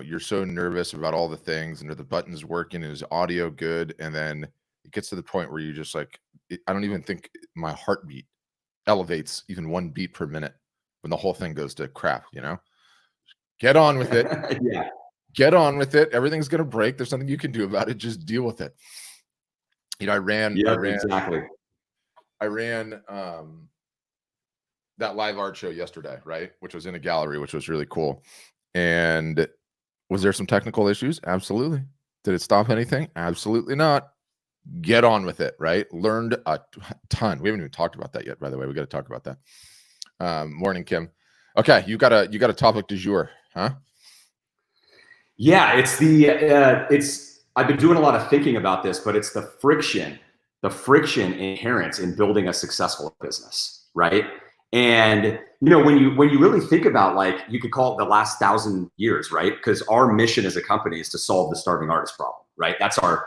you're so nervous about all the things, and are the buttons working, and is audio good, and then it gets to the point where you just like, I don't even think my heartbeat elevates even 1 beat per minute when the whole thing goes to crap. Get on with it. Yeah. Get on with it. Everything's gonna break. There's nothing you can do about it. Just deal with it. I ran exactly. I ran that live art show yesterday, right? Which was in a gallery, which was really cool. And was there some technical issues? Absolutely. Did it stop anything? Absolutely not. Get on with it, right? Learned a ton. We haven't even talked about that yet, by the way. We got to talk about that. Morning, Kim. Okay, you got a topic du jour, huh? Yeah, I've been doing a lot of thinking about this, but it's the friction inherent in building a successful business, right? And when you really think about, like, you could call it the last 1,000 years, right? Because our mission as a company is to solve the starving artist problem, right? That's our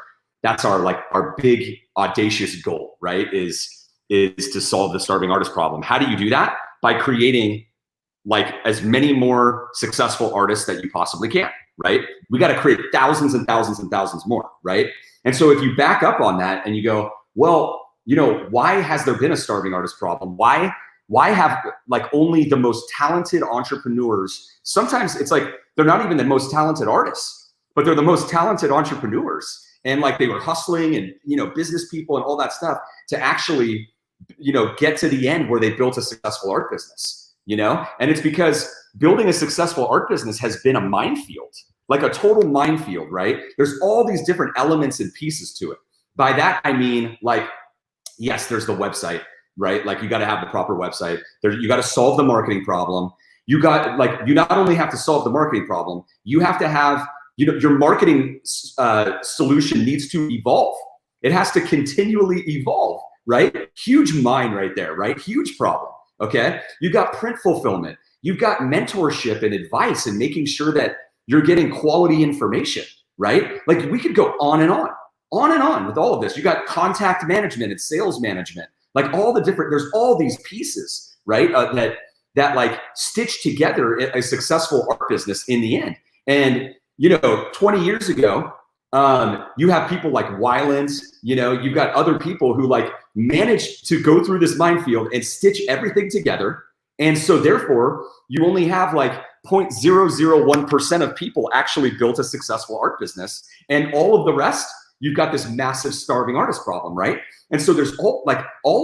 big audacious goal, right? Is to solve the starving artist problem. How do you do that? By creating like as many more successful artists that you possibly can, right? We got to create thousands and thousands and thousands more, right? And so if you back up on that and you go, well, why has there been a starving artist problem? Why have like only the most talented entrepreneurs? Sometimes it's like they're not even the most talented artists, but they're the most talented entrepreneurs. And like they were hustling and, business people and all that stuff to actually, get to the end where they built a successful art business. And it's because building a successful art business has been a minefield, like a total minefield, right? There's all these different elements and pieces to it. By that, I mean, like, yes, there's the website, right? Like you got to have the proper website. You got to solve the marketing problem. You not only have to solve the marketing problem, you have to have, your marketing solution needs to evolve. It has to continually evolve, right? Huge mine right there, right? Huge problem. Okay, you got print fulfillment, you've got mentorship and advice and making sure that you're getting quality information, right? Like we could go on and on with all of this. You got contact management and sales management, like all the different, there's all these pieces, right? That like stitch together a successful art business in the end. And 20 years ago, you have people like Weiland, you've got other people who like managed to go through this minefield and stitch everything together. And so therefore you only have like 0.001% of people actually built a successful art business. And all of the rest, you've got this massive starving artist problem, right? And so there's all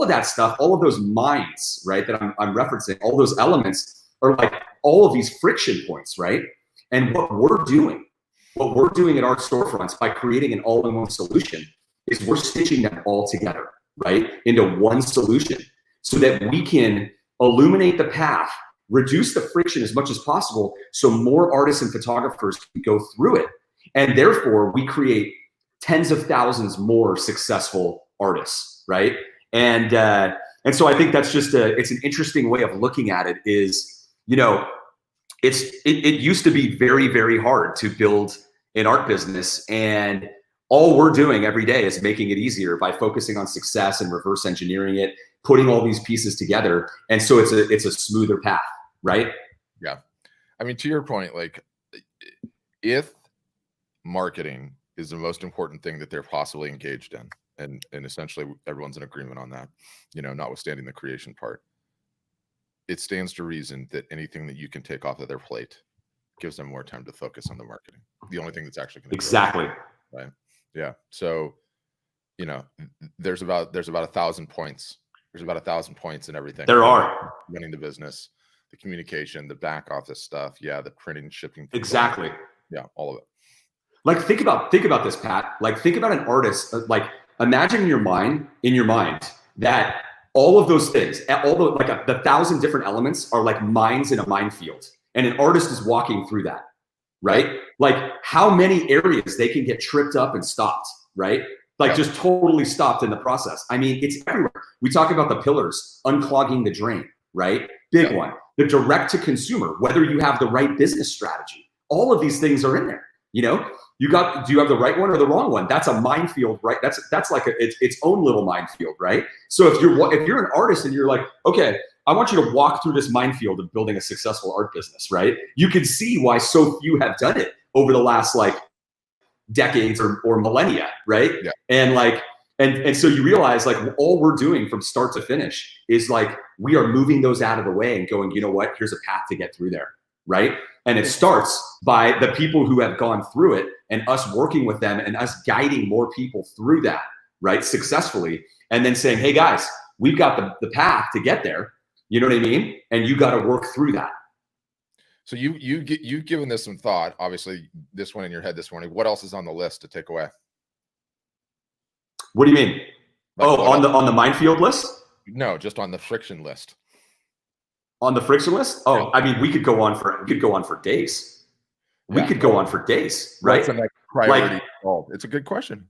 of that stuff, all of those mines, right, that I'm referencing, all those elements are like all of these friction points, right? And what we're doing at our storefronts by creating an all-in-one solution is we're stitching them all together, right, into one solution so that we can illuminate the path, reduce the friction as much as possible so more artists and photographers can go through it. And therefore, we create tens of thousands more successful artists, right? And so I think that's just it's an interesting way of looking at it is, it used to be very, very hard to build an art business, and all we're doing every day is making it easier by focusing on success and reverse engineering it, putting all these pieces together. And so it's a smoother path, right? Yeah. I mean, to your point, like if marketing is the most important thing that they're possibly engaged in, and essentially everyone's in agreement on that, notwithstanding the creation part, it stands to reason that anything that you can take off of their plate gives them more time to focus on the marketing. The only thing that's actually going to exactly grow, right? Yeah. So, there's about 1,000 points. There's about 1,000 points in everything. There are running the business, the communication, the back office stuff. Yeah. The printing, shipping. Exactly. Yeah. All of it. Like think about this, Pat. Like think about an artist. Like imagine in your mind that all of those things, all the 1,000 different elements are like mines in a minefield, and an artist is walking through that, right? Like how many areas they can get tripped up and stopped, right? Like just totally stopped in the process. I mean, it's everywhere. We talk about the pillars, unclogging the drain, right? Big one. The direct to consumer, whether you have the right business strategy, all of these things are in there. Do you have the right one or the wrong one? That's a minefield, right? That's like its own little minefield, right? So if you're an artist and you're like, okay, I want you to walk through this minefield of building a successful art business, right? You can see why so few have done it. over the last like decades or millennia, right? Yeah. And like, and so you realize like all we're doing from start to finish is like we are moving those out of the way and going, you know what, here's a path to get through there, right? And it starts by the people who have gone through it and us working with them and us guiding more people through that, right, successfully. And then saying, hey guys, we've got the path to get there, you know what I mean? And you got to work through that. So you've given this some thought. Obviously, this one in your head this morning. What else is on the list to take away? What do you mean? Like on the minefield list? No, just on the friction list. On the friction list? Oh, yeah. I mean, we could go on for days. We could go on for days, right? What's the next priority? It's a good question.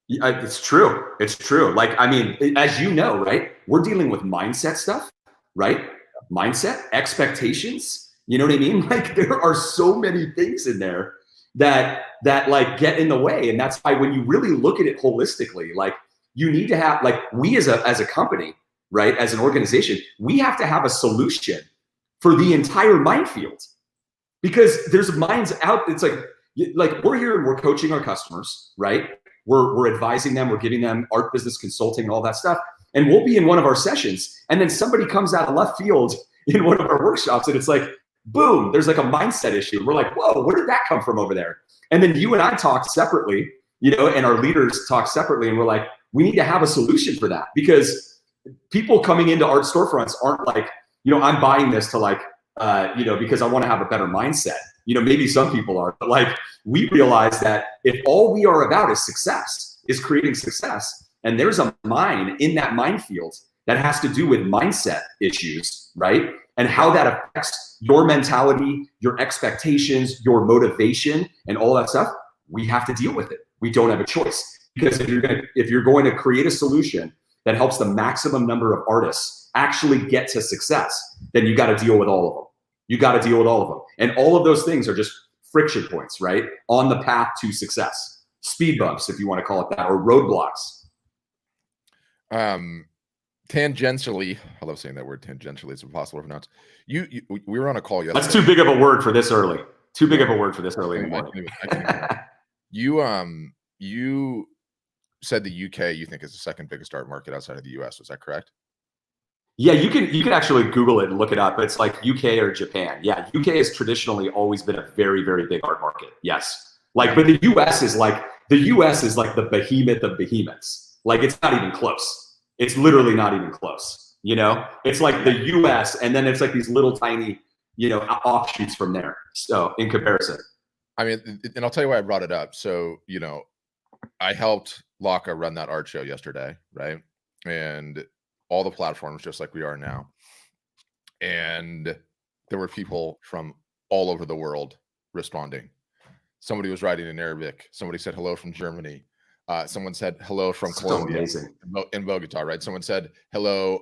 It's true. It's true. Like, I mean, as you know, right? We're dealing with mindset stuff, right? Mindset, expectations. You know what I mean? Like, there are so many things in there that like get in the way. And that's why when you really look at it holistically, like you need to have, like we as a company, right? As an organization, we have to have a solution for the entire minefield because there's minds out. It's like we're here and we're coaching our customers, right? We're advising them, we're giving them art business consulting and all that stuff. And we'll be in one of our sessions and then somebody comes out of left field in one of our workshops and it's like, boom, there's like a mindset issue. We're like, whoa, where did that come from over there? And then you and I talk separately, you know, and our leaders talk separately. And we're like, we need to have a solution for that because people coming into art storefronts aren't like, you know, I'm buying this to like, you know, because I want to have a better mindset. You know, maybe some people are, but like we realize that if all we are about is success, is creating success, and there's a mine in that minefield that has to do with mindset issues, right? And how that affects your mentality, your expectations, your motivation, and all that stuff, we have to deal with it. We don't have a choice. Because if you're going to create a solution that helps the maximum number of artists actually get to success, then you got to deal with all of them. You got to deal with all of them. And all of those things are just friction points, right? On the path to success. Speed bumps, if you want to call it that, or roadblocks. Tangentially, I love saying that word tangentially. It's impossible to pronounce. We were on a call yesterday. That's too big of a word for this early. Too big of a word for this early in the morning. You said the UK you think is the second biggest art market outside of the US. Was that correct? Yeah, you can actually Google it and look it up. It's like UK or Japan. Yeah, UK has traditionally always been a very, very big art market. Yes. Like, but the US is like the behemoth of behemoths. Like, it's not even close. It's literally not even close. You know, it's like the US, and then it's like these little tiny, you know, offshoots from there. So in comparison. I mean, and I'll tell you why I brought it up. So, you know, I helped Laka run that art show yesterday, right? And all the platforms, just like we are now. And there were people from all over the world responding. Somebody was writing in Arabic. Somebody said hello from Germany. Someone said hello from Colombia in Bogota, right? Someone said hello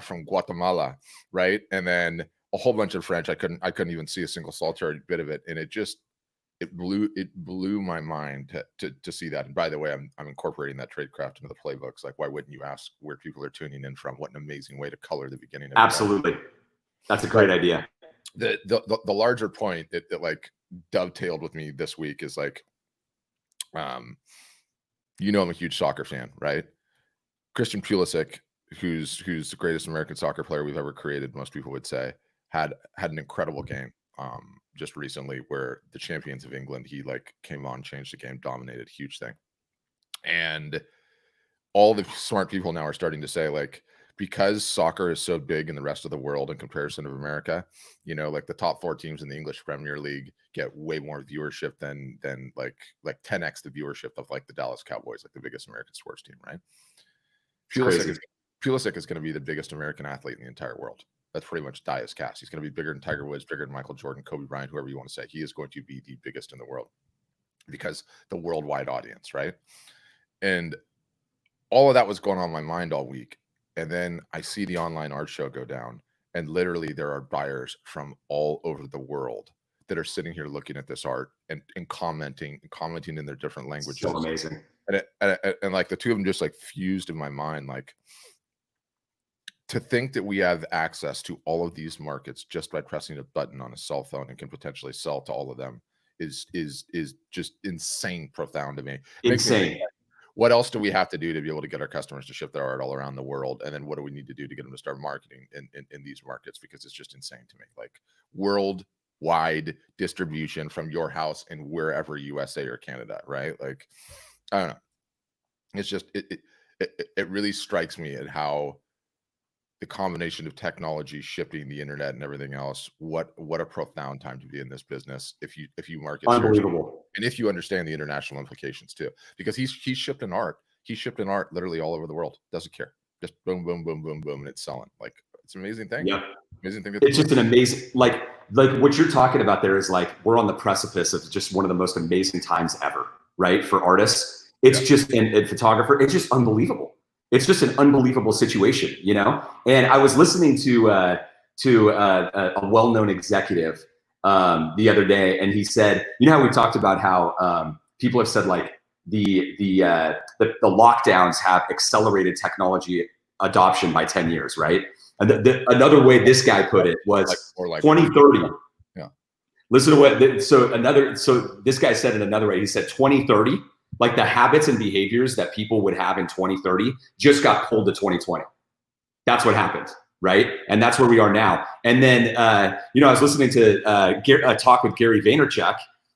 from Guatemala, right? And then a whole bunch of French. I couldn't even see a single solitary bit of it, and it blew my mind to see that. And by the way, I'm incorporating that tradecraft into the playbooks. Like, why wouldn't you ask where people are tuning in from? What an amazing way to color the beginning of absolutely. That's a great idea. The larger point that like dovetailed with me this week is like, you know, I'm a huge soccer fan, right? Christian Pulisic, who's the greatest American soccer player we've ever created, most people would say, had an incredible game just recently where the champions of England, he like came on, changed the game, dominated, huge thing. And all the smart people now are starting to say, like, because soccer is so big in the rest of the world in comparison of America, you know, like the top 4 teams in the English Premier League get way more viewership than like 10x the viewership of like the Dallas Cowboys, like the biggest American sports team, right? Pulisic is going to be the biggest American athlete in the entire world. That's pretty much die as cast. He's going to be bigger than Tiger Woods, bigger than Michael Jordan, Kobe Bryant, whoever you want to say. He is going to be the biggest in the world because the worldwide audience, right? And all of that was going on in my mind all week. And then I see the online art show go down, and literally there are buyers from all over the world that are sitting here looking at this art and commenting in their different languages. So amazing. And like the two of them just like fused in my mind, like to think that we have access to all of these markets just by pressing a button on a cell phone and can potentially sell to all of them is just insane profound to me. Insane. What else do we have to do to be able to get our customers to ship their art all around the world? And then what do we need to do to get them to start marketing in these markets? Because it's just insane to me. Like worldwide distribution from your house in wherever USA or Canada, right? Like, I don't know. It's just, it really strikes me at how the combination of technology, shipping, the internet, and everything else, what a profound time to be in this business if you market unbelievable, and if you understand the international implications too. Because he's shipped an art literally all over the world. Doesn't care, just boom, boom, boom, boom, boom, and it's selling. Like, it's an amazing thing. Yep. Amazing thing. It's just an amazing, like what you're talking about there is like we're on the precipice of just one of the most amazing times ever, right? For artists, it's just and photographer, it's just unbelievable. It's just an unbelievable situation, you know? And I was listening to a well-known executive the other day, and he said, you know how we talked about how people have said like the lockdowns have accelerated technology adoption by 10 years, right? And another way this guy put it was like 2030. Yeah. Listen to what, so this guy said it another way. He said 2030, like the habits and behaviors that people would have in 2030 just got pulled to 2020. That's what happened, right? And that's where we are now. And then, you know, I was listening to a talk with Gary Vaynerchuk,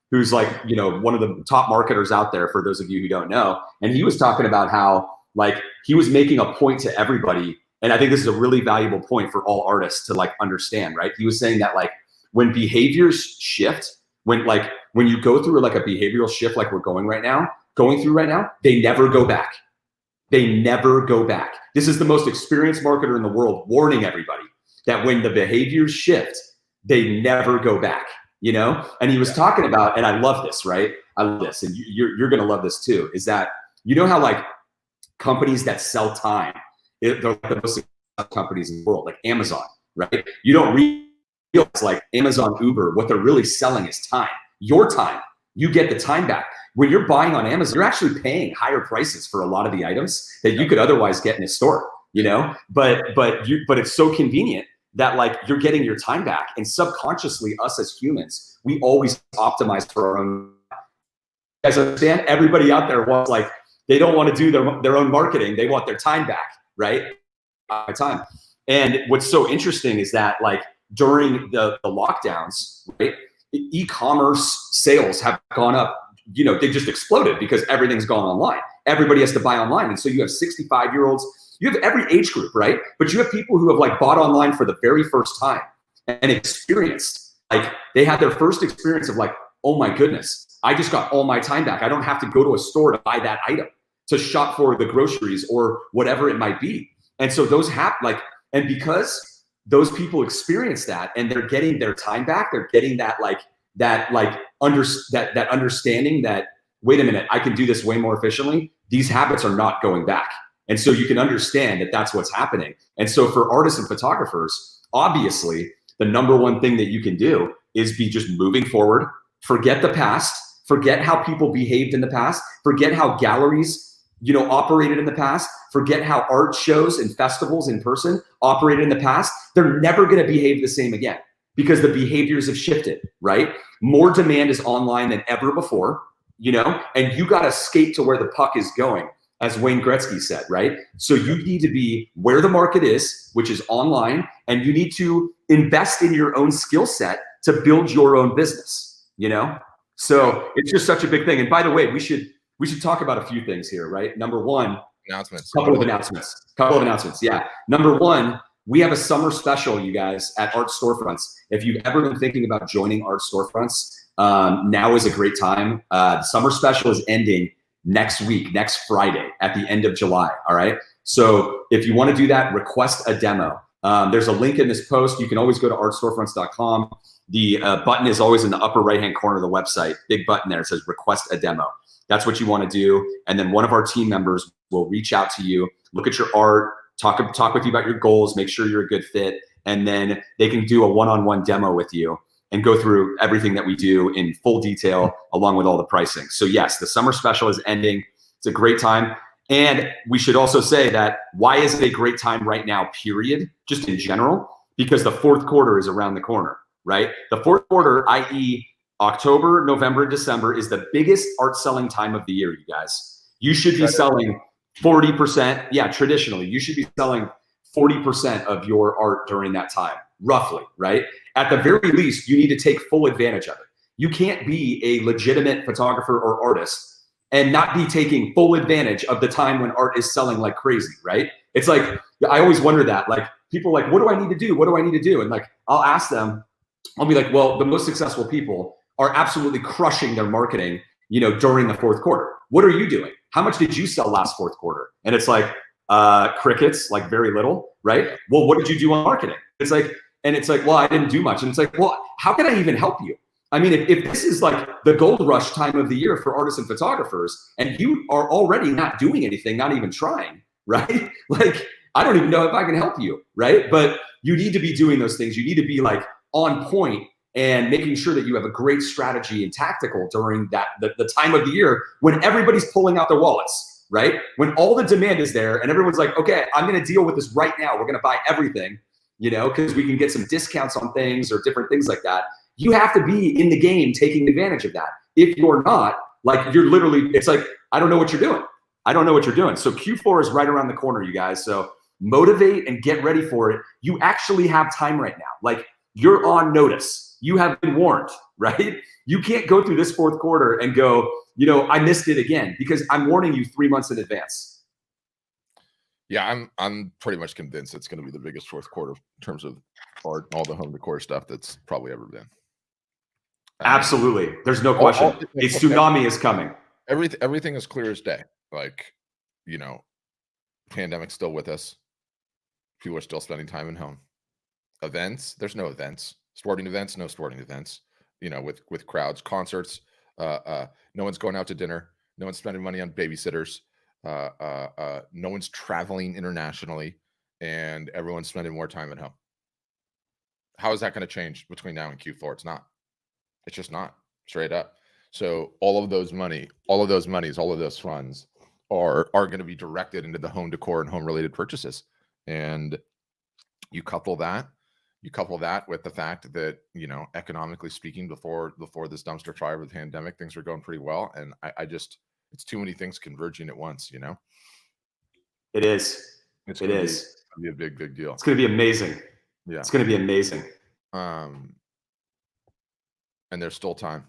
who's like, you know, one of the top marketers out there for those of you who don't know. And he was talking about how like he was making a point to everybody. And I think this is a really valuable point for all artists to like understand, right? He was saying that like when behaviors shift, when you go through like a behavioral shift like we're going through right now, they never go back. They never go back. This is the most experienced marketer in the world warning everybody that when the behaviors shift, they never go back, you know? And he was talking about, and I love this, right? I love this, and you're gonna love this too, is that, you know how like companies that sell time, they're like the most successful companies in the world, like Amazon, right? You don't realize like Amazon, Uber, what they're really selling is time, your time. You get the time back. When you're buying on Amazon, you're actually paying higher prices for a lot of the items that you could otherwise get in a store, you know? But it's so convenient that like you're getting your time back. And subconsciously, us as humans, we always optimize for our own. You guys understand? Everybody out there wants like, they don't want to do their own marketing. They want their time back, right? Time. And what's so interesting is that like during the lockdowns, right? E-commerce sales have gone up, you know, they just exploded because everything's gone online. Everybody has to buy online. And so you have 65-year-olds, you have every age group, right? But you have people who have like bought online for the very first time and experienced, like they had their first experience of like, oh my goodness, I just got all my time back. I don't have to go to a store to buy that item, to shop for the groceries or whatever it might be. And so those happen, like, and because those people experience that and they're getting their time back, they're getting that understanding that, wait a minute, I can do this way more efficiently. These habits are not going back. And so you can understand that that's what's happening. And so for artists and photographers, obviously the number one thing that you can do is be just moving forward, forget the past, forget how people behaved in the past, forget how galleries, you know, operated in the past, forget how art shows and festivals in person operated in the past. They're never going to behave the same again because the behaviors have shifted, right? More demand is online than ever before, you know, and you got to skate to where the puck is going, as Wayne Gretzky said, right? So you need to be where the market is, which is online, and you need to invest in your own skill set to build your own business, you know? So it's just such a big thing. And by the way, we should talk about a few things here, right? Number one, couple of announcements. Yeah. Number one, we have a summer special, you guys, at Art Storefronts. If you've ever been thinking about joining Art Storefronts, now is a great time. The summer special is ending next week, next Friday, at the end of July, all right? So if you want to do that, request a demo. There's a link in this post. You can always go to artstorefronts.com. The button is always in the upper right-hand corner of the website. Big button there. It says request a demo. That's what you want to do. And then one of our team members will reach out to you, look at your art, talk with you about your goals, make sure you're a good fit. And then they can do a one-on-one demo with you and go through everything that we do in full detail along with all the pricing. So yes, the summer special is ending. It's a great time. And we should also say that why is it a great time right now, period, just in general? Because the fourth quarter is around the corner, right? The fourth quarter, i.e., October, November, December is the biggest art selling time of the year, you guys. You should be selling 40%. Yeah, traditionally, you should be selling 40% of your art during that time, roughly, right? At the very least, you need to take full advantage of it. You can't be a legitimate photographer or artist and not be taking full advantage of the time when art is selling like crazy, right? It's like, I always wonder that, like, people like, what do I need to do? What do I need to do? And like, I'll ask them, I'll be like, well, the most successful people are absolutely crushing their marketing, during the fourth quarter. What are you doing? How much did you sell last fourth quarter? And it's like, crickets, like very little, right? Well, what did you do on marketing? It's like, well, I didn't do much. And it's like, well, how can I even help you? I mean, if this is like the gold rush time of the year for artists and photographers, and you are already not doing anything, not even trying, right? Like, I don't even know if I can help you, right? But you need to be doing those things. You need to be like on point and making sure that you have a great strategy and tactical during that the time of the year when everybody's pulling out their wallets, right? When all the demand is there and everyone's like, okay, I'm going to deal with this right now. We're going to buy everything, because we can get some discounts on things or different things like that. You have to be in the game taking advantage of that. If you're not, like, you're literally, it's like, I don't know what you're doing. I don't know what you're doing. So Q4 is right around the corner, you guys. So motivate and get ready for it. You actually have time right now. Like, you're on notice. You have been warned, right? You can't go through this fourth quarter and go, I missed it again, because I'm warning you 3 months in advance. Yeah, I'm pretty much convinced it's going to be the biggest fourth quarter in terms of art, all the home decor stuff that's probably ever been. Absolutely. There's no question. A tsunami is coming. Everything is clear as day. Like, pandemic's still with us. People are still spending time at home. Events, there's no events. Sporting events, no sporting events. With crowds, concerts. No one's going out to dinner. No one's spending money on babysitters. No one's traveling internationally, and everyone's spending more time at home. How is that going to change between now and Q4? It's not. It's just not, straight up. So all of those monies, all of those funds are going to be directed into the home decor and home related purchases. And you couple that with the fact that, economically speaking, before this dumpster fire of the pandemic, things were going pretty well. And I just, it's too many things converging at once, It is. It's going to be a big deal. It's going to be amazing. Yeah. It's going to be amazing. And there's still time.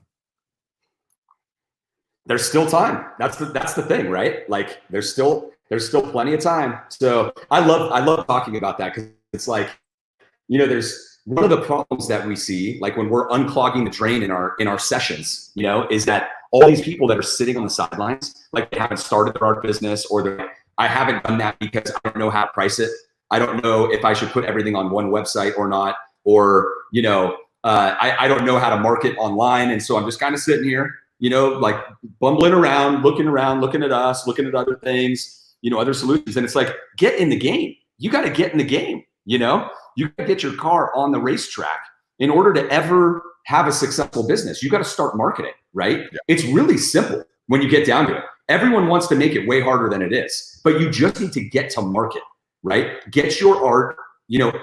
There's still time. That's the thing, right? Like, there's still plenty of time. So I love talking about that, because it's like, there's one of the problems that we see, like when we're unclogging the drain in our sessions, is that all these people that are sitting on the sidelines, like, they haven't started their art business, or they're, I haven't done that because I don't know how to price it. I don't know if I should put everything on one website or not, or, I don't know how to market online. And so I'm just kind of sitting here, like bumbling around, looking at us, looking at other things, other solutions. And it's like, get in the game. You got to get in the game. You got to get your car on the racetrack in order to ever have a successful business. You got to start marketing, right? Yeah. It's really simple when you get down to it. Everyone wants to make it way harder than it is, but you just need to get to market, right? Get your art,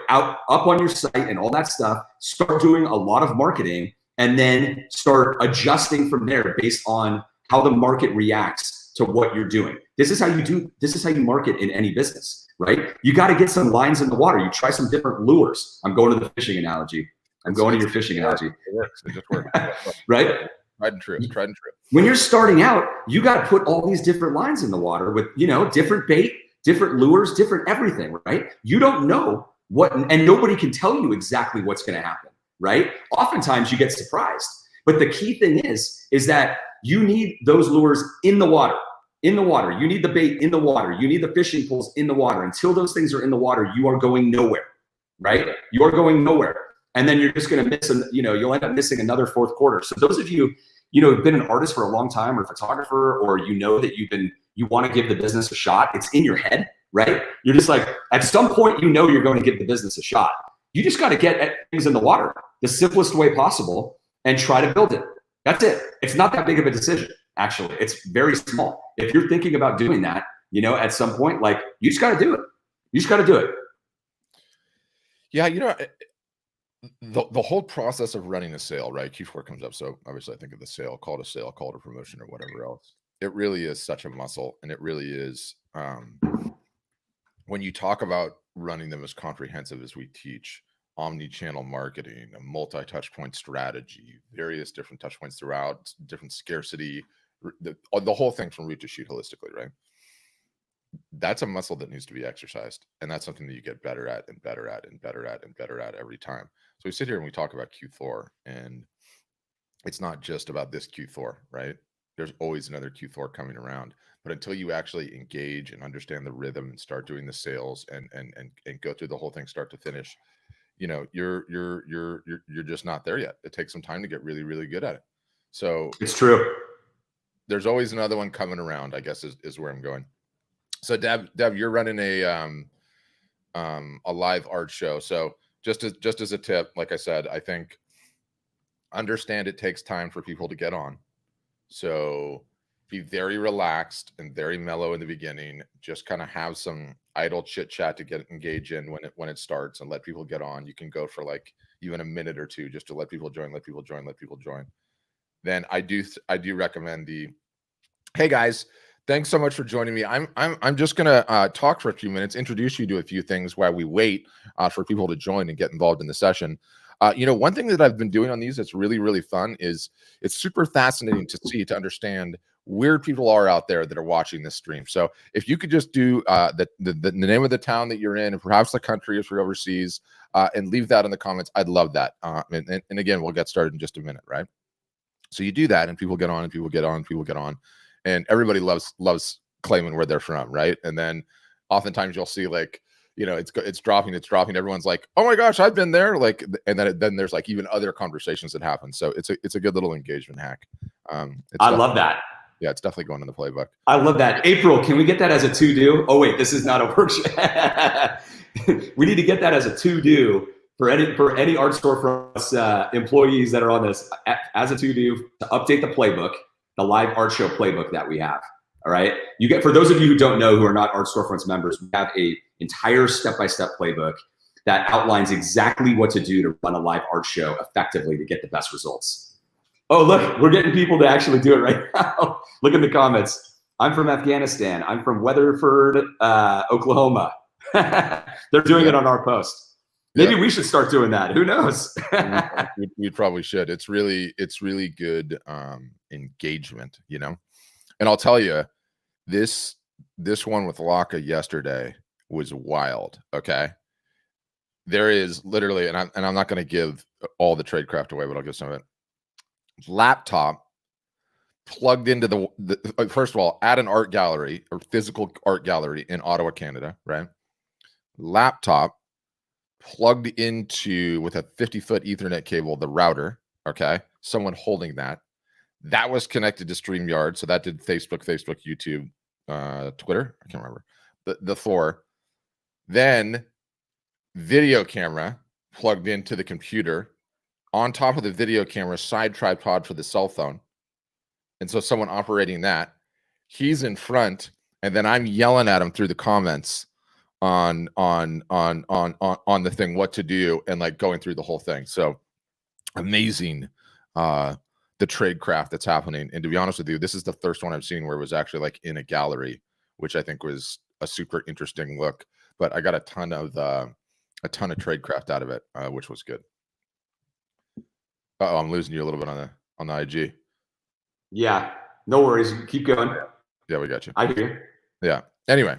up on your site and all that stuff. Start doing a lot of marketing, and then start adjusting from there based on how the market reacts to what you're doing. This is how you market in any business, right? You got to get some lines in the water. You try some different lures. I'm going to the fishing analogy. I'm going to your fishing analogy. It works. It just works. Right? Tried and true. When you're starting out, you got to put all these different lines in the water with, different bait, different lures, different everything, right? You don't know what, and nobody can tell you exactly what's going to happen, right? Oftentimes you get surprised. But the key thing is that you need those lures in the water. In the water. You need the bait in the water. You need the fishing poles in the water. Until those things are in the water, you are going nowhere, right? You are going nowhere. And then you're just going to miss, you'll end up missing another fourth quarter. So those of you, have been an artist for a long time, or a photographer, or that you want to give the business a shot, it's in your head, right? You're just like, at some point, you're going to give the business a shot. You just got to get things in the water the simplest way possible and try to build it. That's it. It's not that big of a decision. Actually, it's very small. If you're thinking about doing that, at some point, like, you just got to do it. You just got to do it. Yeah. the whole process of running a sale, right? Q4 comes up. So obviously I think of the sale, call it a sale, call it a promotion or whatever else. It really is such a muscle. And it really is, when you talk about running them as comprehensive as we teach, omni-channel marketing, a multi-touch point strategy, various different touch points throughout, different scarcity, the whole thing from root to shoot holistically, right? That's a muscle that needs to be exercised. And that's something that you get better at and better at and better at and better at every time. So we sit here and we talk about Q4, and it's not just about this Q4, right? There's always another Q4 coming around. But until you actually engage and understand the rhythm and start doing the sales and go through the whole thing start to finish, you know, you're just not there yet. It takes some time to get really, really good at it. So it's true. There's always another one coming around, I guess is where I'm going. So Deb, you're running a live art show. So just as a tip, like I said, I think understand it takes time for people to get on. So be very relaxed and very mellow in the beginning. Just kind of have some idle chit chat to get engaged in when it starts, and let people get on. You can go for like even a minute or two just to let people join. Then I do recommend the, hey guys, thanks so much for joining me. I'm just gonna talk for a few minutes, introduce you to a few things while we wait for people to join and get involved in the session. You know, one thing that I've been doing on these that's really, really fun is it's super fascinating to understand where people are out there that are watching this stream. So if you could just do the name of the town that you're in, and perhaps the country if you're overseas, and leave that in the comments, I'd love that. And again, we'll get started in just a minute, right? So you do that, and people get on, and people get on, and people get on, and everybody loves claiming where they're from, right? And then oftentimes you'll see like, you know, it's dropping. Everyone's like, oh my gosh, I've been there. Like, and then there's like even other conversations that happen. So it's a good little engagement hack. I love that. Yeah, it's definitely going in the playbook. I love that. April, can we get that as a to-do? Oh wait, this is not a workshop. We need to get that as a to-do for any art storefront employees that are on this, as a to-do, to update the playbook, the live art show playbook that we have. All right. You get, for those of you who don't know, who are not Art Storefronts members, we have a entire step-by-step playbook that outlines exactly what to do to run a live art show effectively to get the best results. Oh, look, we're getting people to actually do it right now. Look in the comments. I'm from Afghanistan. I'm from Weatherford, Oklahoma. They're doing it on our post. Maybe we should start doing that. Who knows? we probably should. It's really good engagement, you know. And I'll tell you, this one with Laka yesterday was wild. Okay, there is literally, and I'm not going to give all the tradecraft away, but I'll give some of it. Laptop plugged into the first of all, at an art gallery or physical art gallery in Ottawa, Canada, right? Laptop plugged into, with a 50-foot Ethernet cable, the router. Okay, someone holding that. That was connected to StreamYard, so that did Facebook, YouTube, Twitter. I can't remember the four. Then video camera plugged into the computer. On top of the video camera, side tripod for the cell phone, and so someone operating that. He's in front, and then I'm yelling at him through the comments on the thing what to do, and like going through the whole thing. So amazing. The trade craft that's happening. And to be honest with you, this is the first one I've seen where it was actually like in a gallery, which I think was a super interesting look. But I got a ton of trade craft out of it, which was good. I'm losing you a little bit on the IG. Yeah, no worries. Keep going. Yeah, we got you. I hear you. Yeah. Anyway,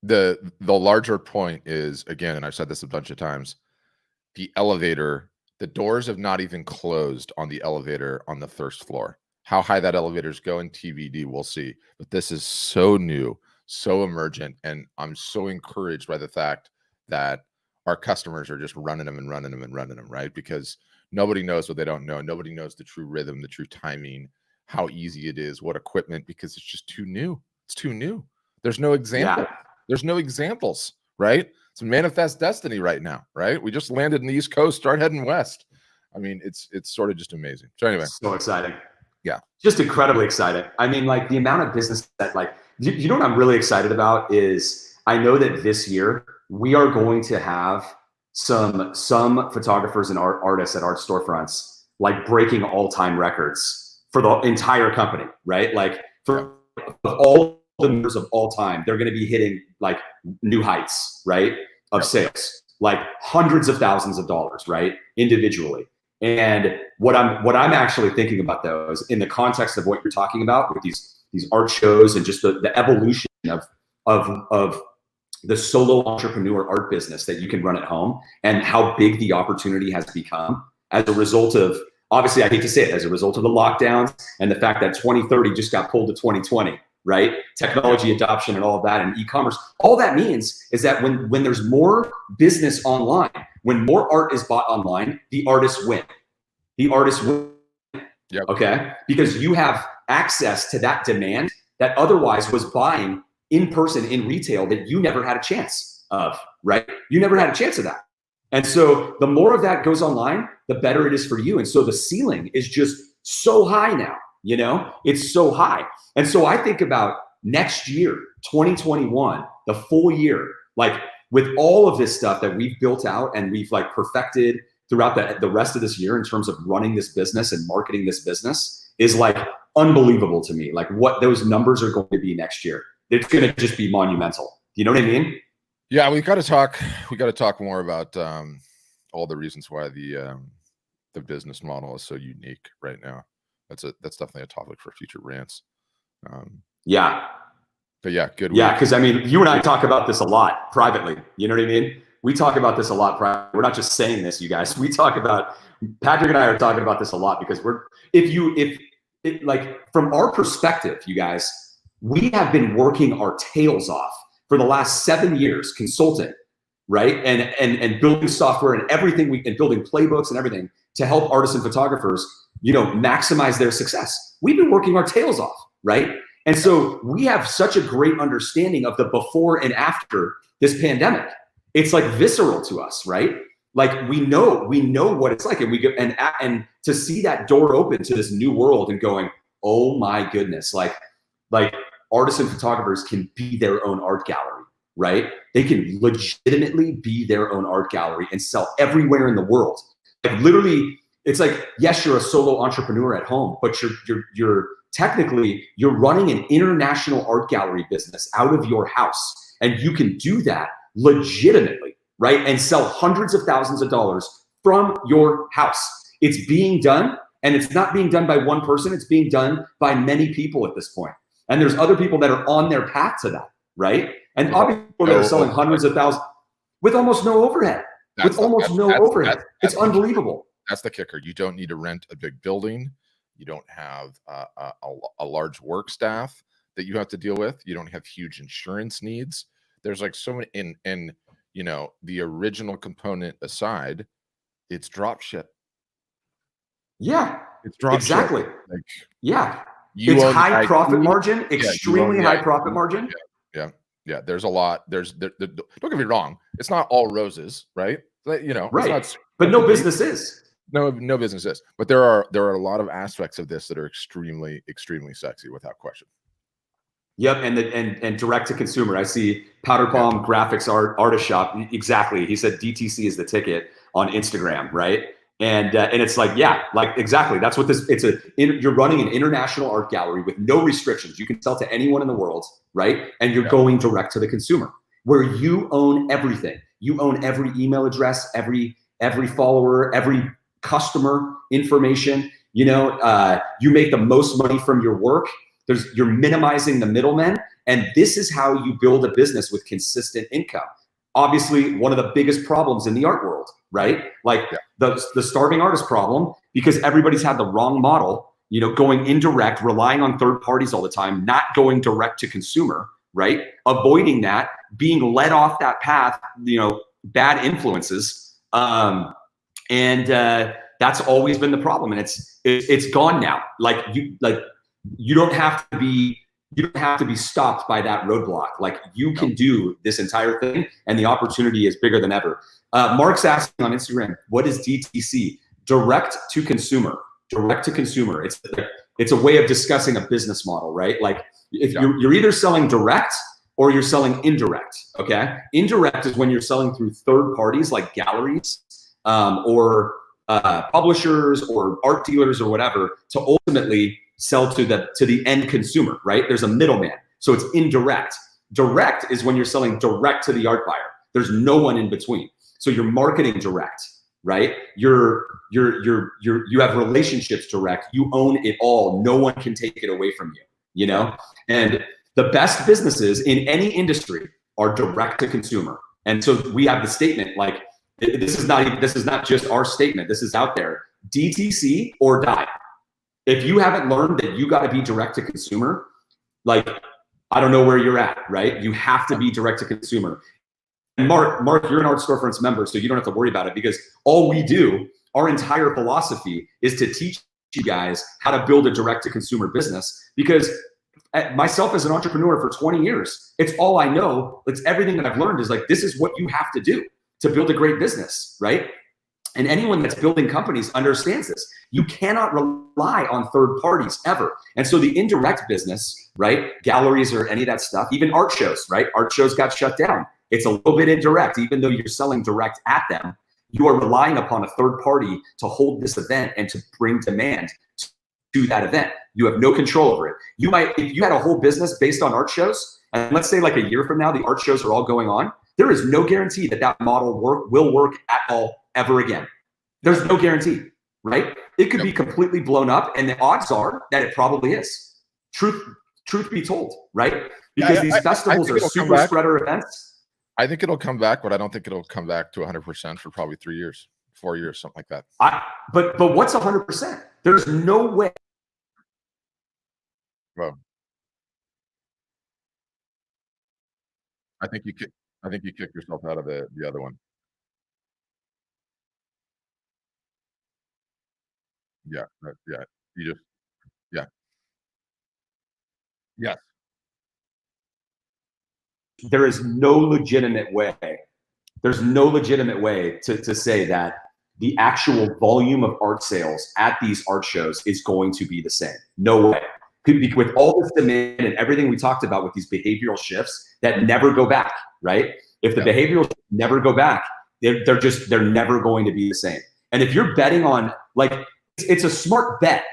the larger point is, again, and I've said this a bunch of times, the elevator. The doors have not even closed on the elevator on the first floor. How high that elevator is going, TBD, we'll see. But this is so new, so emergent, and I'm so encouraged by the fact that our customers are just running them, right? Because nobody knows what they don't know. Nobody knows the true rhythm, the true timing, how easy it is, what equipment, because it's just too new. It's too new. There's no example. Yeah. There's no examples, right? It's manifest destiny right now, right? We just landed in the East Coast, start heading west. I mean, it's sort of just amazing. So anyway. So exciting. Yeah. Just incredibly exciting. I mean, like the amount of business that you know what I'm really excited about is I know that this year we are going to have some photographers and artists at art storefronts like breaking all-time records for the entire company, right? Like for all the numbers of all time, they're going to be hitting like new heights, right? Of sales, like hundreds of thousands of dollars, right? Individually. And what I'm actually thinking about though is in the context of what you're talking about with these art shows and just the evolution of the solo entrepreneur art business that you can run at home and how big the opportunity has become as a result of, obviously, I hate to say it, as a result of the lockdowns and the fact that 2030 just got pulled to 2020, right? Technology adoption and all of that and e-commerce. All that means is that when there's more business online, when more art is bought online, the artists win. The artists win, okay? Because you have access to that demand that otherwise was buying in person in retail that you never had a chance of, right? You never had a chance of that. And so the more of that goes online, the better it is for you. And so the ceiling is just so high now, you know, it's so high. And so I think about next year, 2021, the full year, like with all of this stuff that we've built out and we've like perfected throughout the rest of this year in terms of running this business and marketing this business is like unbelievable to me. Like what those numbers are going to be next year. It's going to just be monumental. You know what I mean? Yeah, we got to talk more about all the reasons why the business model is so unique right now. That's definitely a topic for future rants. Yeah. But yeah, good. Yeah, because I mean, you and I talk about this a lot privately. You know what I mean? We talk about this a lot privately. We're not just saying this, you guys. We talk about, Patrick and I are talking about this a lot because like from our perspective, you guys, we have been working our tails off for the last 7 years consulting, right? And building software and everything and building playbooks and everything to help artists and photographers, you know, maximize their success. We've been working our tails off, right? And so we have such a great understanding of the before and after this pandemic. It's like visceral to us, right? Like we know what it's like, and we go and to see that door open to this new world and going, oh my goodness, like artists and photographers can be their own art gallery, right? They can legitimately be their own art gallery and sell everywhere in the world. Like literally, it's like, yes, you're a solo entrepreneur at home, but you're technically, you're running an international art gallery business out of your house. And you can do that legitimately, right? And sell hundreds of thousands of dollars from your house. It's being done, and it's not being done by one person. It's being done by many people at this point. And there's other people that are on their path to that, right? And obviously people that are selling hundreds of thousands with almost no overhead. It's unbelievable. That's the kicker. You don't need to rent a big building. You don't have a large work staff that you have to deal with. You don't have huge insurance needs. There's like so many, and you know, the original component aside, it's drop ship. Yeah, it's drop exactly. ship. Like, yeah. It's high profit margin, extremely high profit margin. Yeah. There's a lot. Don't get me wrong. It's not all roses, right? You know, right. It's not, but no business is. No business is. But there are a lot of aspects of this that are extremely, extremely sexy, without question. Yep, and direct to consumer. I see Powder Palm Graphics Artist Shop. Exactly. He said DTC is the ticket on Instagram, right? And it's like, yeah, like exactly. That's what this. You're running an international art gallery with no restrictions. You can sell to anyone in the world, right? And you're going direct to the consumer, where you own everything. You own every email address, every follower, every customer information. You know, you make the most money from your work. You're minimizing the middlemen, and this is how you build a business with consistent income. Obviously, one of the biggest problems in the art world, right? Like the starving artist problem, because everybody's had the wrong model, you know, going indirect, relying on third parties all the time, not going direct to consumer, right? Avoiding that, being led off that path, you know, bad influences. And that's always been the problem. And it's gone now. You don't have to be stopped by that roadblock. Like you can do this entire thing, and the opportunity is bigger than ever. Mark's asking on Instagram, what is DTC? Direct to consumer. Direct to consumer. It's a way of discussing a business model, right? Like if you're either selling direct or you're selling indirect. Okay, indirect is when you're selling through third parties like galleries or publishers or art dealers or whatever to ultimately sell to the end consumer. Right? There's a middleman, so it's indirect. Direct is when you're selling direct to the art buyer. There's no one in between. So you're marketing direct, right? You have relationships direct. You own it all. No one can take it away from you, you know? And the best businesses in any industry are direct to consumer. And so we have the statement, like, this is not just our statement. This is out there. DTC or die. If you haven't learned that you got to be direct to consumer, like, I don't know where you're at, right? You have to be direct to consumer. And Mark, you're an Art Storefronts member, so you don't have to worry about it, because all we do, our entire philosophy is to teach you guys how to build a direct to consumer business. Because myself as an entrepreneur for 20 years, it's all I know. It's everything that I've learned is like, this is what you have to do to build a great business, right? And anyone that's building companies understands this. You cannot rely on third parties ever. And so the indirect business, right? Galleries or any of that stuff, even art shows, right? Art shows got shut down. It's a little bit indirect. Even though you're selling direct at them, you are relying upon a third party to hold this event and to bring demand to that event. You have no control over it. You might, if you had a whole business based on art shows, and let's say like a year from now, the art shows are all going on, there is no guarantee that that model will work at all ever again. There's no guarantee, right? It could be completely blown up, and the odds are that it probably is. Truth be told, right? Because these festivals are super spreader events. I think it'll come back, but I don't think it'll come back to 100% for probably 3 years, 4 years, something like that. But what's 100%? There's no way. Well, I think you kicked yourself out of the other one. Yeah, yeah. You just yeah. Yes. There is no legitimate way. There's no legitimate way to say that the actual volume of art sales at these art shows is going to be the same. No way. With all this demand and everything we talked about with these behavioral shifts that never go back, right? If the behavioral shifts never go back, they're never going to be the same. And if you're betting on, like, it's a smart bet.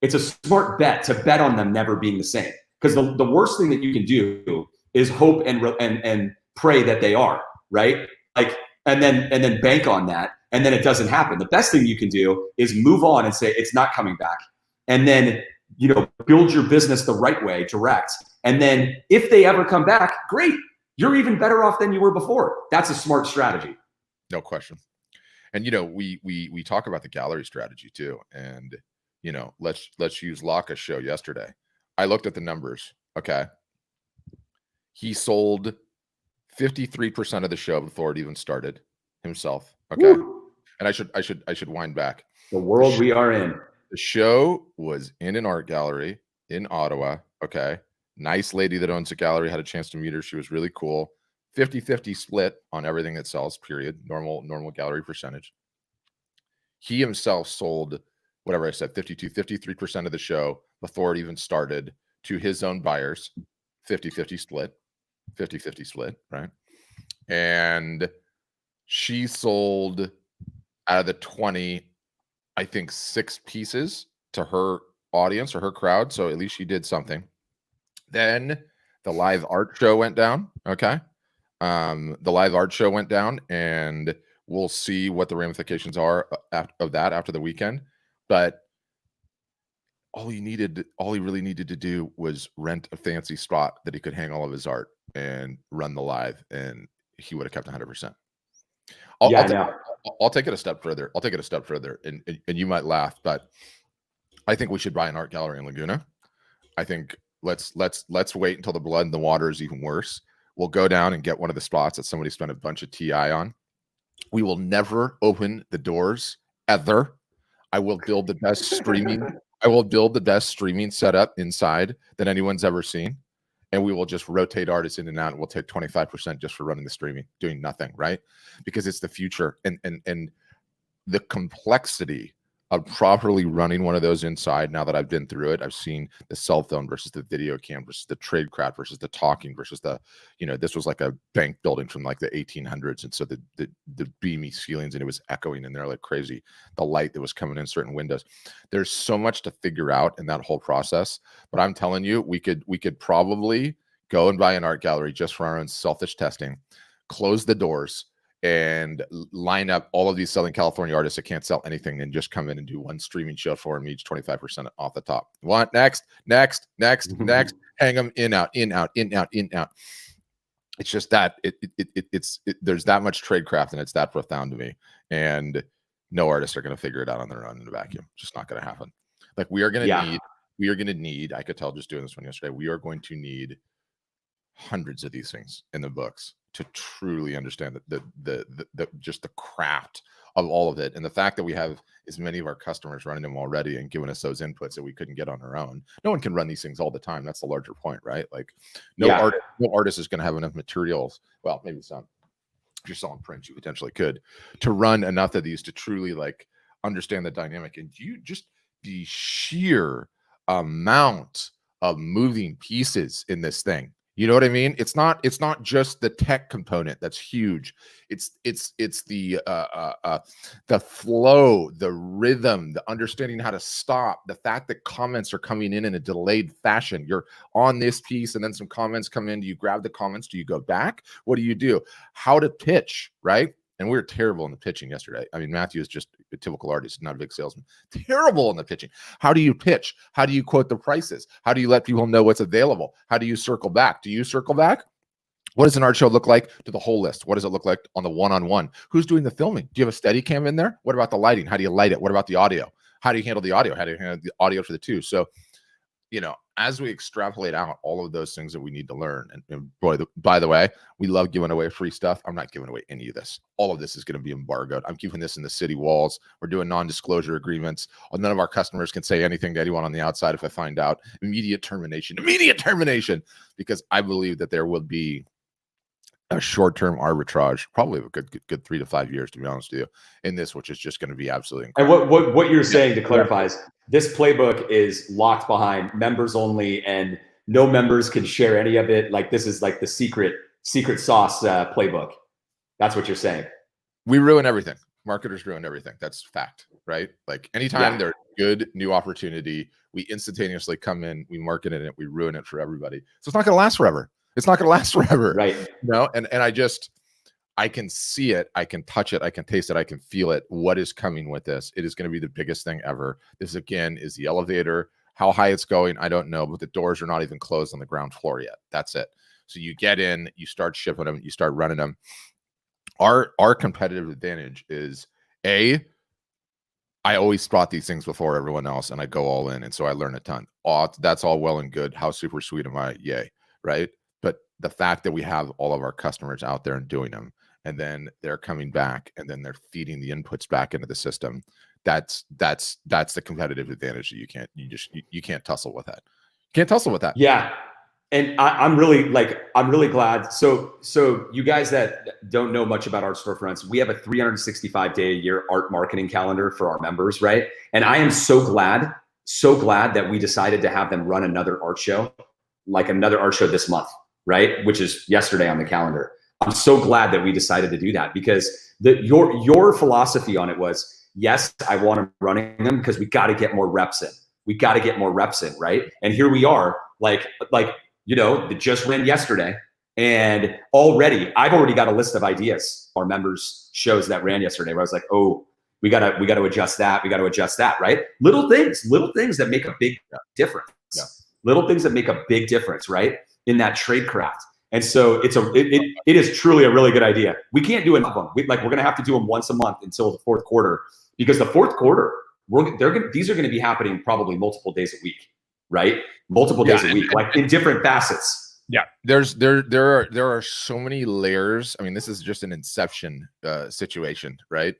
It's a smart bet to bet on them never being the same. Because the worst thing that you can do is hope and pray that they are, right? Like, and then bank on that, and then it doesn't happen. The best thing you can do is move on and say it's not coming back, and then, you know, build your business the right way, direct. And then if they ever come back, great. You're even better off than you were before. That's a smart strategy. No question. And, you know, we talk about the gallery strategy too. And, you know, let's use Laka's show yesterday. I looked at the numbers. Okay. He sold 53% of the show before it even started himself. Okay. Woo. And I should wind back. The world we are in. The show was in an art gallery in Ottawa. Okay. Nice lady that owns a gallery. Had a chance to meet her. She was really cool. 50-50 split on everything that sells, period. Normal gallery percentage. He himself sold, whatever I said, 53% of the show before it even started to his own buyers. 50-50 split. 50-50 split, right? And she sold out of the 20, I think 6 pieces to her audience or her crowd. So at least she did something. Then the live art show went down. Okay. The live art show went down, and we'll see what the ramifications are of that after the weekend. But all he really needed to do was rent a fancy spot that he could hang all of his art and run the live, and he would have kept 100%. I'll take it a step further. And you might laugh, but I think we should buy an art gallery in Laguna. I think let's wait until the blood in the water is even worse. We'll go down and get one of the spots that somebody spent a bunch of TI on. We will never open the doors ever. I will build the best streaming. I will build the best streaming setup inside that anyone's ever seen. And we will just rotate artists in and out. And we'll take 25% just for running the streaming, doing nothing, right? Because it's the future. And the complexity properly running one of those inside. Now that I've been through it, I've seen the cell phone versus the video cam versus the trade craft versus the talking versus the, this was like a bank building from like the 1800s. And so the beamy ceilings, and it was echoing in there like crazy. The light that was coming in certain windows. There's so much to figure out in that whole process. But I'm telling you, we could probably go and buy an art gallery just for our own selfish testing, close the doors, and line up all of these Southern California artists that can't sell anything, and just come in and do one streaming show for them, each 25% off the top. What next? Hang them in, out, in, out, in, out, in, out. It's just that there's that much tradecraft, and it's that profound to me. And no artists are going to figure it out on their own in a vacuum. Just not going to happen. Like we are going to need, I could tell just doing this one yesterday, we are going to need hundreds of these things in the books to truly understand the just the craft of all of it. And the fact that we have as many of our customers running them already and giving us those inputs that we couldn't get on our own. No one can run these things all the time. That's the larger point, right? Like no artist is going to have enough materials. Well, maybe some. If you're selling prints, you potentially could, to run enough of these to truly like understand the dynamic. And you just the sheer amount of moving pieces in this thing. You know what I mean? It's not just the tech component that's huge. It's the flow, the rhythm, the understanding how to stop, the fact that comments are coming in a delayed fashion. You're on this piece and then some comments come in. Do you grab the comments? Do you go back? What do you do? How to pitch, right? And we were terrible in the pitching yesterday. I mean, Matthew is just a typical artist, not a big salesman. Terrible in the pitching. How do you pitch? How do you quote the prices? How do you let people know what's available? How do you circle back? Do you circle back? What does an art show look like to the whole list? What does it look like on the one-on-one? Who's doing the filming? Do you have a steady cam in there? What about the lighting? How do you light it? What about the audio? How do you handle the audio? How do you handle the audio for the two? So, as we extrapolate out all of those things that we need to learn, and boy, by the way, we love giving away free stuff. I'm not giving away any of this. All of this is going to be embargoed. I'm keeping this in the city walls. We're doing non-disclosure agreements. None of our customers can say anything to anyone on the outside. If I find out, immediate termination, because I believe that there will be a short-term arbitrage, probably a good 3 to 5 years, to be honest with you, in this, which is just going to be absolutely incredible. And what you're saying, to clarify, is this playbook is locked behind members only, and no members can share any of it. Like this is like the secret sauce playbook. That's what you're saying. We ruin everything. Marketers ruin everything. That's fact, right? Like anytime there's good new opportunity, we instantaneously come in, we market it, we ruin it for everybody. So it's not going to last forever. It's not going to last forever. Right. And I can see it. I can touch it. I can taste it. I can feel it. What is coming with this? It is going to be the biggest thing ever. This, again, is the elevator. How high it's going, I don't know, but the doors are not even closed on the ground floor yet. That's it. So you get in, you start shipping them, you start running them. Our competitive advantage is I always spot these things before everyone else, and I go all in. And so I learn a ton. That's all well and good. How super sweet am I? Yay. Right. But the fact that we have all of our customers out there and doing them, and then they're coming back, and then they're feeding the inputs back into the system, that's the competitive advantage that you can't tussle with that. Can't tussle with that. Yeah. And I'm really glad. So you guys that don't know much about art storefronts, we have a 365-day a year art marketing calendar for our members, right? And I am so glad that we decided to have them run another art show this month, right? Which is yesterday on the calendar. I'm so glad that we decided to do that, because your philosophy on it was, yes, I want them running them because we got to get more reps in. Right? And here we are, that just ran yesterday, and I've already got a list of ideas, our members shows that ran yesterday, where I was like, oh, we gotta adjust that. We got to adjust that, right? Little things that make a big difference. Yeah. Little things that make a big difference, right? In that trade craft. And so it is truly a really good idea. We can't do enough of them. We're going to have to do them once a month until the fourth quarter, because the fourth quarter, these are going to be happening probably multiple days a week, right? Multiple days a week, like in different facets. Yeah, there are so many layers. I mean, this is just an inception situation, right?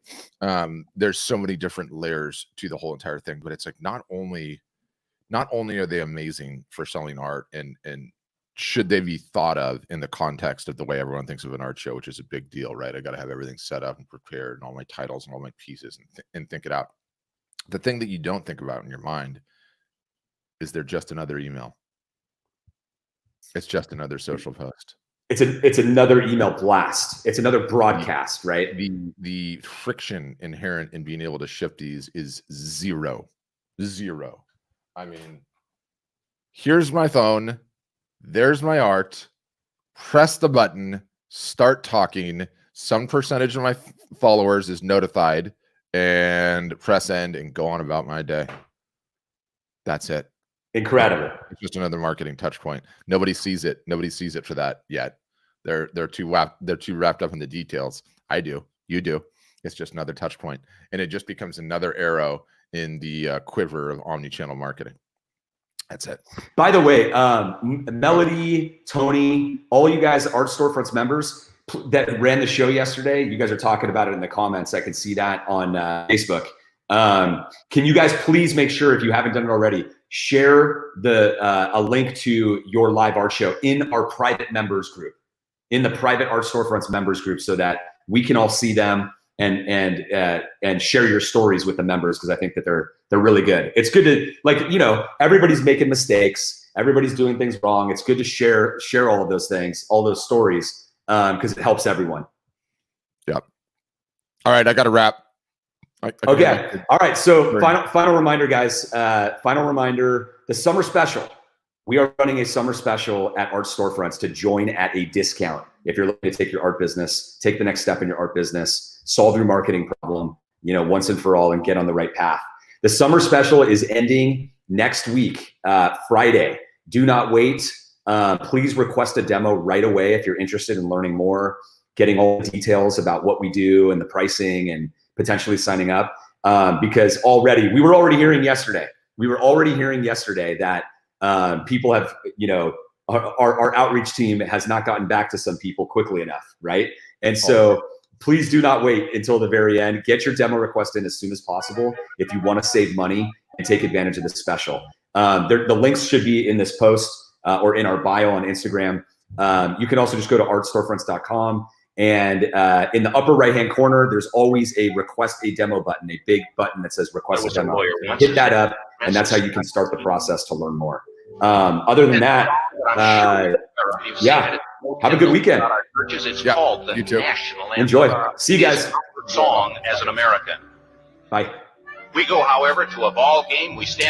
There's so many different layers to the whole entire thing, but it's like not only are they amazing for selling art, and should they be thought of in the context of the way everyone thinks of an art show, which is a big deal, right? I got to have everything set up and prepared, and all my titles and all my pieces, and think it out. The thing that you don't think about in your mind is they're just another email. It's just another social post. It's another email blast. It's another broadcast, right? The friction inherent in being able to ship these is zero. I mean, here's my phone. There's my art. Press the button. Start talking. Some percentage of my followers is notified, and press end and go on about my day. That's it. Incredible. It's just another marketing touch point. Nobody sees it. Nobody sees it for that yet. They're too wrapped up in the details. I do. You do. It's just another touch point, and it just becomes another arrow in the quiver of omni-channel marketing. That's it. By the way, Melody, Tony, all you guys, Art Storefronts members that ran the show yesterday, you guys are talking about it in the comments. I can see that on Facebook. Can you guys please make sure, if you haven't done it already, share a link to your live art show in our private members group, in the private Art Storefronts members group, so that we can all see them and share your stories with the members, because I think that they're really good. It's good to, like, you know, everybody's making mistakes, everybody's doing things wrong. It's good to share all of those things, all those stories, because it helps everyone. Yep. All right, I got to wrap. Okay. All right. So final reminder, guys. Final reminder: the summer special. We are running a summer special at Art Storefronts to join at a discount. If you're looking to take your art business, take the next step in your art business, solve your marketing problem, you know, once and for all, and get on the right path. The summer special is ending next week, Friday. Do not wait. Please request a demo right away if you're interested in learning more, getting all the details about what we do and the pricing, and potentially signing up. Because we were already hearing yesterday that people have, you know, our outreach team has not gotten back to some people quickly enough, right? And so please do not wait until the very end. Get your demo request in as soon as possible if you want to save money and take advantage of this special. The links should be in this post or in our bio on Instagram. You can also just go to artstorefronts.com, and in the upper right-hand corner, there's always a request a demo button, a big button that says request a demo. Hit that up, and that's how you can start the process to learn more. Other than that, yeah, have a good weekend. Called the you too. National Anthem. Enjoy. See you guys. Song as an American. Bye. We go, however, to a ball game. We stand